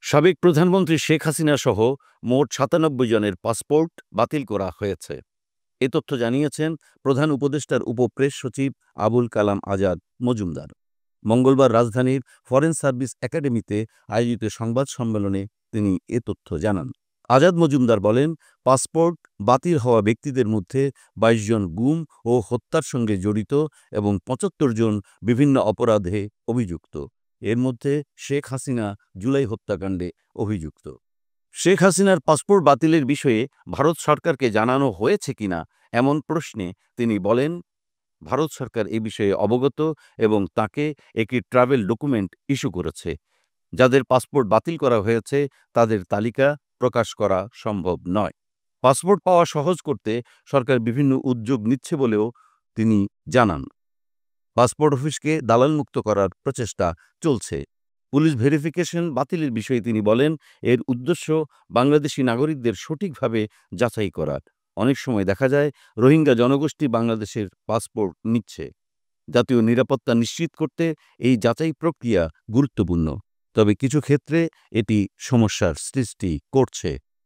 সাবেক প্রধানমন্ত্রী শেখ হাসিনা সহ মোট ৯৭ জনের পাসপোর্ট বাতিল করা হয়েছে। এ তথ্য জানিয়েছেন প্রধান উপদেষ্টার উপপ্রেস সচিব আবুল কালাম আজাদ মজুমদার। মঙ্গলবার রাজধানীর ফরেন সার্ভিস একাডেমিতে আয়োজিত সংবাদ সম্মেলনে তিনি এ তথ্য জানান। আজাদ মজুমদার বলেন, পাসপোর্ট বাতিল হওয়া ব্যক্তিদের মধ্যে ২২ জন গুম ও হত্যার সঙ্গে জড়িত এবং ৭৫ জন বিভিন্ন অপরাধে অভিযুক্ত। এর মধ্যে শেখ হাসিনা জুলাই হত্যাকাণ্ডে অভিযুক্ত। শেখ হাসিনার পাসপোর্ট বাতিলের বিষয়ে ভারত সরকারকে জানানো হয়েছে কিনা এমন প্রশ্নে তিনি বলেন, ভারত সরকার এ বিষয়ে অবগত এবং তাকে একটি ট্রাভেল ডকুমেন্ট ইস্যু করেছে। যাদের পাসপোর্ট বাতিল করা হয়েছে তাদের তালিকা প্রকাশ করা সম্ভব নয়। পাসপোর্ট পাওয়া সহজ করতে সরকার বিভিন্ন উদ্যোগ নিচ্ছে বলেও তিনি জানান। পাসপোর্ট অফিসকে দালালমুক্ত করার প্রচেষ্টা চলছে। পুলিশ ভেরিফিকেশন বাতিলের বিষয়ে তিনি বলেন, এর উদ্দেশ্য বাংলাদেশি নাগরিকদের সঠিকভাবে যাচাই করা। অনেক সময় দেখা যায় রোহিঙ্গা জনগোষ্ঠী বাংলাদেশের পাসপোর্ট নিচ্ছে। জাতীয় নিরাপত্তা নিশ্চিত করতে এই যাচাই প্রক্রিয়া গুরুত্বপূর্ণ, তবে কিছু ক্ষেত্রে এটি সমস্যার সৃষ্টি করছে।